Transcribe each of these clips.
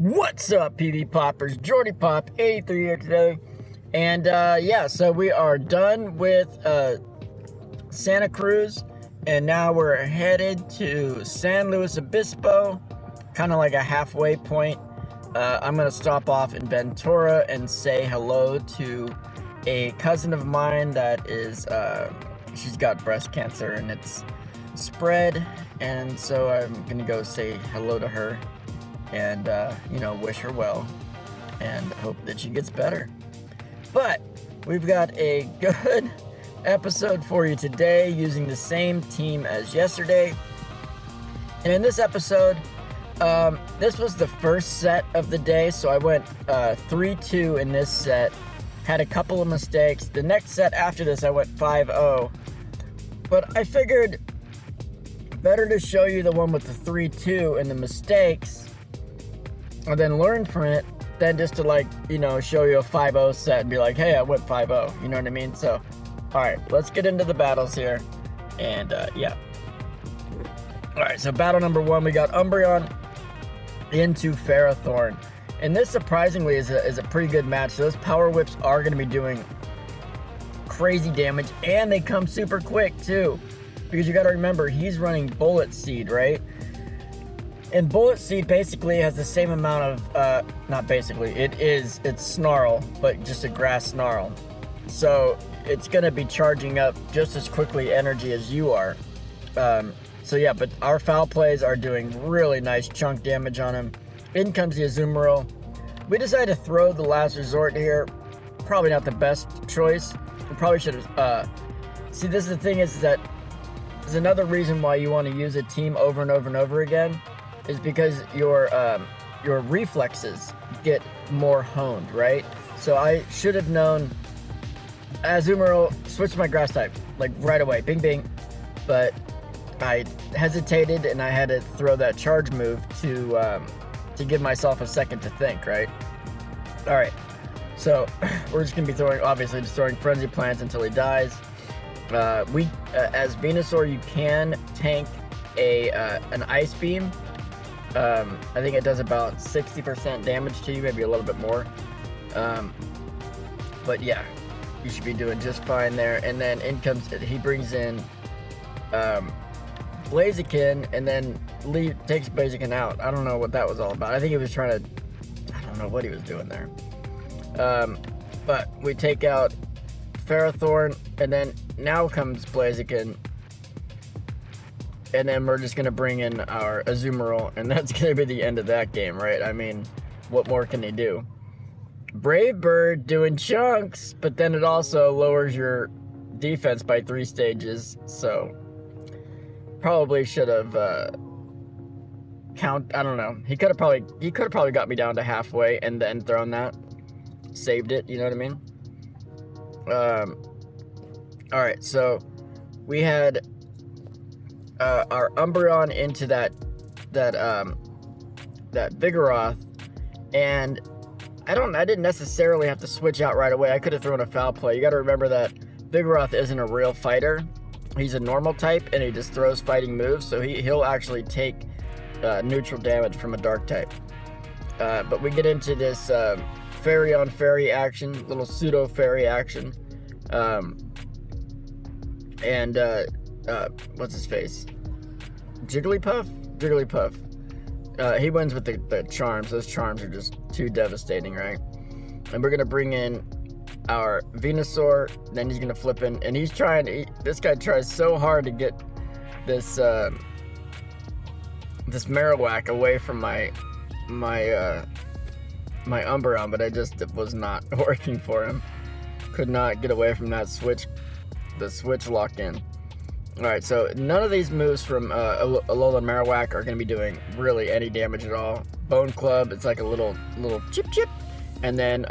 What's up, PV Poppers? Jordie Pop 83 here today. And yeah, so we are done with Santa Cruz, and now we're headed to San Luis Obispo, kind of like a halfway point. I'm gonna stop off in Ventura and say hello to a cousin of mine that is she's got breast cancer and it's spread, and so I'm gonna go say hello to her and wish her well and hope that she gets better. But we've got a good episode for you today using the same team as yesterday. And in this episode, this was the first set of the day, so I went 3-2 in this set. Had a couple of mistakes. The next set after this, I went 5-0. But I figured better to show you the one with the 3-2 and the mistakes, and then learn from it, than just to show you a 5-0 set and be like, hey, I went 5-0. You know what I mean? So, alright, let's get into the battles here. And, yeah. Alright, so battle number one, we got Umbreon into Ferrothorn. And this, surprisingly, is a pretty good match. So those Power Whips are going to be doing crazy damage, and they come super quick, too. Because you got to remember, he's running Bullet Seed, right? And Bullet Seed basically has the same amount of, it's Snarl, but just a grass Snarl. So it's going to be charging up just as quickly energy as you are. So yeah, but our foul plays are doing really nice chunk damage on him. In comes the Azumarill. We decided to throw the Last Resort here. Probably not the best choice. We probably should have, see, this is the thing is that there's another reason why you want to use a team over and over and over again, is because your reflexes get more honed, right? So I should have known Azumarill, switch my grass type, like right away, bing bing. But I hesitated and I had to throw that charge move to give myself a second to think, right? All right, so we're just gonna be throwing Frenzy Plants until he dies. As Venusaur, you can tank an Ice Beam. I think it does about 60% damage to you, maybe a little bit more. But yeah, you should be doing just fine there. And then he brings in Blaziken, and then takes Blaziken out. I don't know what that was all about. I think he was I don't know what he was doing there. But we take out Ferrothorn, and then now comes Blaziken. And then we're just going to bring in our Azumarill, and that's going to be the end of that game, right? I mean, what more can he do? Brave Bird doing chunks, but then it also lowers your defense by 3 stages, so probably should have I don't know. He could have probably got me down to halfway and then thrown that. Saved it, you know what I mean? Alright, so we had our Umbreon into that Vigoroth, and I didn't necessarily have to switch out right away. I could have thrown a foul play. You got to remember that Vigoroth isn't a real fighter. He's a normal type, and he just throws fighting moves, so he'll actually take neutral damage from a dark type. But we get into this fairy on fairy action, little pseudo fairy action, and what's his face? Jigglypuff? He wins with the charms. Those charms are just too devastating, right? And we're going to bring in our Venusaur, then he's going to flip in, and this guy tries so hard to get this this Marowak away from my Umbreon, but it was not working for him. Could not get away from that the switch lock in. Alright, so none of these moves from Alolan Marowak are going to be doing really any damage at all. Bone Club, it's like a little chip. And then,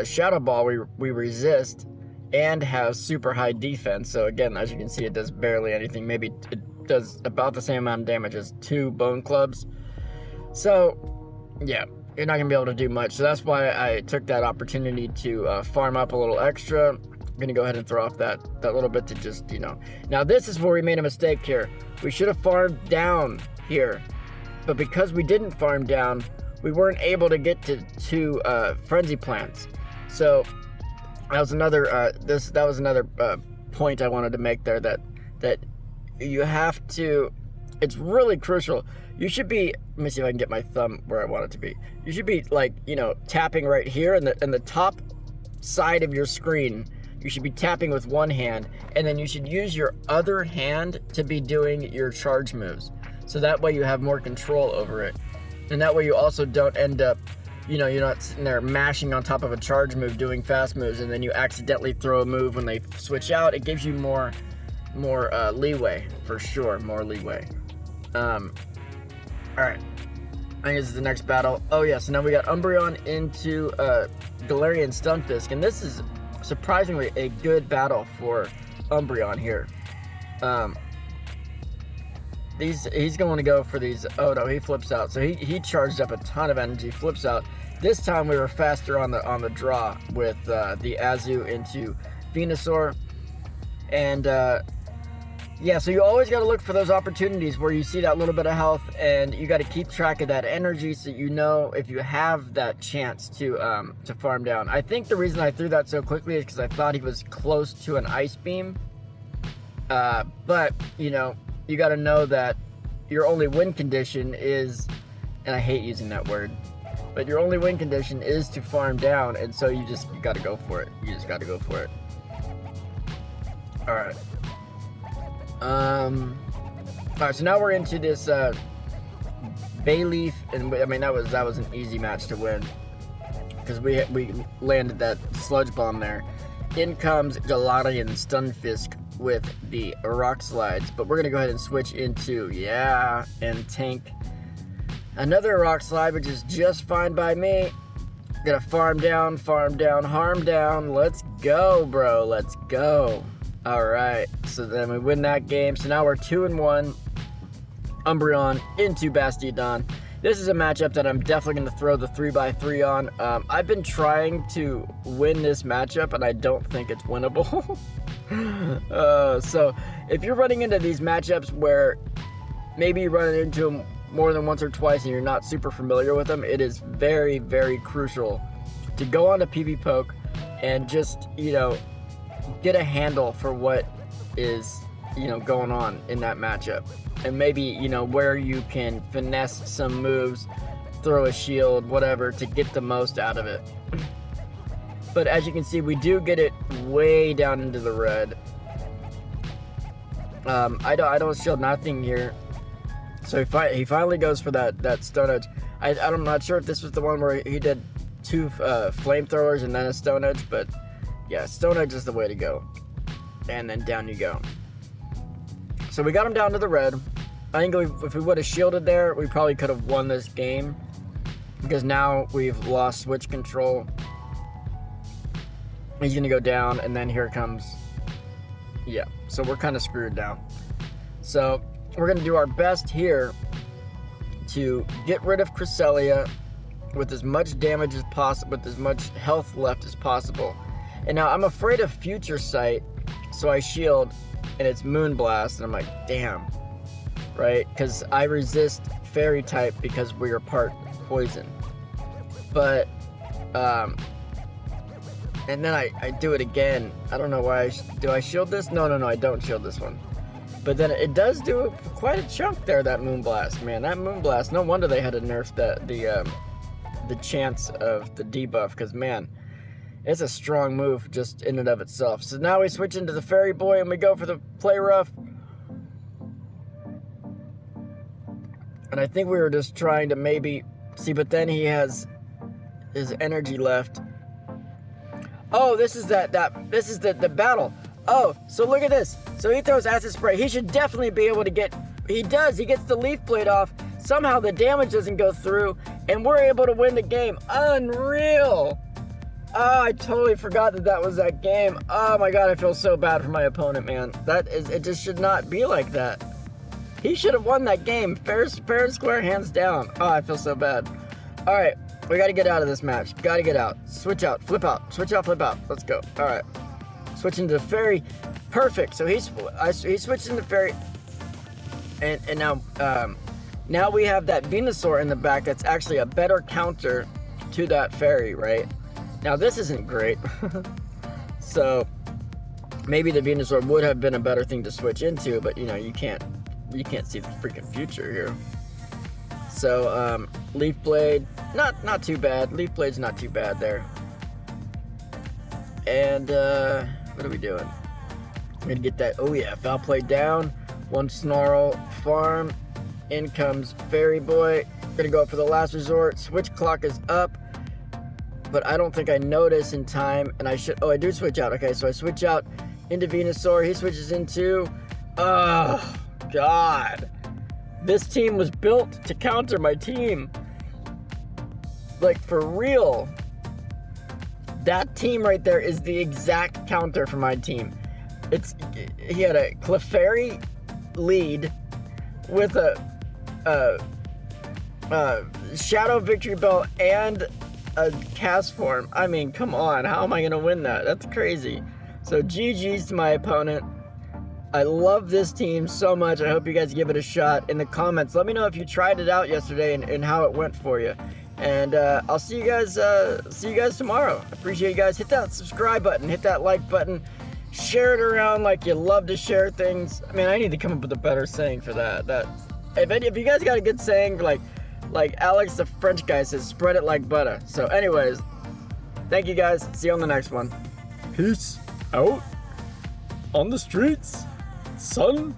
Shadow Ball, we resist and have super high defense. So again, as you can see, it does barely anything. Maybe it does about the same amount of damage as 2 Bone Clubs. So, yeah, you're not going to be able to do much. So that's why I took that opportunity to farm up a little extra. I'm gonna go ahead and throw off that little bit to just, Now this is where we made a mistake here. We should have farmed down here but because we didn't farm down, we weren't able to get to frenzy plants. So that was another point I wanted to make there, that you have to, it's really crucial. You should be, let me see if I can get my thumb where I want it to be. You should be like, tapping right here in the top side of your screen. You should be tapping with one hand, and then you should use your other hand to be doing your charge moves. So that way you have more control over it. And that way you also don't end up, you're not sitting there mashing on top of a charge move doing fast moves, and then you accidentally throw a move when they switch out. It gives you more leeway, for sure, more leeway. Alright, I think this is the next battle. Oh yeah, so now we got Umbreon into Galarian Stunfisk, and this is surprisingly a good battle for Umbreon here. He's going to go for these. Oh no, he flips out. So he charged up a ton of energy, flips out. This time we were faster on the draw with the Azu into Venusaur. And yeah, so you always got to look for those opportunities where you see that little bit of health, and you got to keep track of that energy so you know if you have that chance to farm down. I think the reason I threw that so quickly is because I thought he was close to an Ice Beam. But, you got to know that your only win condition is, and I hate using that word, but your only win condition is to farm down, and so you got to go for it. You just got to go for it. Alright. Alright, so now we're into this Bayleaf, and I mean that was an easy match to win because we landed that Sludge Bomb there. In comes Galarian Stunfisk with the Rock Slides, but we're gonna go ahead and switch into and tank another Rock Slide, which is just fine by me. Gonna farm down, harm down. Let's go, bro. Let's go. Alright, so then we win that game. So now we're 2-1. Umbreon into Bastiodon. This is a matchup that I'm definitely going to throw the 3x3 on. I've been trying to win this matchup, and I don't think it's winnable. So if you're running into these matchups where maybe you run into them more than once or twice and you're not super familiar with them, it is very, very crucial to go on to PvPoke and just, get a handle for what is, going on in that matchup. And maybe, where you can finesse some moves, throw a shield, whatever, to get the most out of it. But as you can see, we do get it way down into the red. I don't shield nothing here. So he finally goes for that Stone Edge. I'm not sure if this was the one where he did 2 flamethrowers and then a Stone Edge, but yeah, Stone Edge is the way to go. And then down you go. So we got him down to the red. I think if we would have shielded there, we probably could have won this game. Because now we've lost switch control. He's going to go down, and then here comes... Yeah, so we're kind of screwed now. So we're going to do our best here to get rid of Cresselia with as much damage as possible, with as much health left as possible. And now I'm afraid of Future Sight, so I shield, and it's Moonblast, and I'm like, damn, right? Because I resist Fairy type because we are part poison. But, and then I do it again. I don't know why. Do I shield this? No, I don't shield this one. But then it does do quite a chunk there, that Moonblast, man. That Moonblast, no wonder they had to nerf the chance of the debuff, because, man, it's a strong move just in and of itself. So now we switch into the Fairy Boy and we go for the Play Rough. And I think we were just trying to maybe see, but then he has his energy left. Oh, this is the battle. Oh, so look at this. So he throws Acid Spray. He should definitely be able to get, he does. He gets the Leaf Blade off. Somehow the damage doesn't go through, and we're able to win the game. Unreal. Oh, I totally forgot that was that game. Oh my god, I feel so bad for my opponent, man. It just should not be like that. He should have won that game, fair and square, hands down. Oh, I feel so bad. Alright, we gotta get out of this match. Gotta get out. Switch out, flip out. Switch out, flip out. Let's go. Alright. Switching to the Fairy. Perfect. So he switched into Fairy. And now, Now we have that Venusaur in the back that's actually a better counter to that fairy, right? Now this isn't great. So maybe the Venusaur would have been a better thing to switch into, but you know, you can't see the freaking future here. So Leaf Blade, not too bad. Leaf Blade's not too bad there. And what are we doing? I'm gonna get that. Oh yeah, Foul Play down. One Snarl farm. In comes Fairy Boy. Gonna go up for the last resort. Switch clock is up, but I don't think I noticed in time, and I should. Oh, I do switch out. Okay, so I switch out into Venusaur. He switches into. Oh God, this team was built to counter my team. Like for real. That team right there is the exact counter for my team. He had a Clefairy lead with a Shadow Victory Bell and a Cast Form. I mean, come on, how am I gonna win that? That's crazy. So GG's to my opponent. I love this team so much. I hope you guys give it a shot. In the comments, let me know if you tried it out yesterday and how it went for you. And I'll see you guys tomorrow. Appreciate you guys. Hit that subscribe button, hit that like button, share it around like you love to share things. I mean, I need to come up with a better saying for that. If you guys got a good saying, like Alex the French guy says, spread it like butter. So anyways, thank you guys. See you on the next one. Peace out on the streets, son.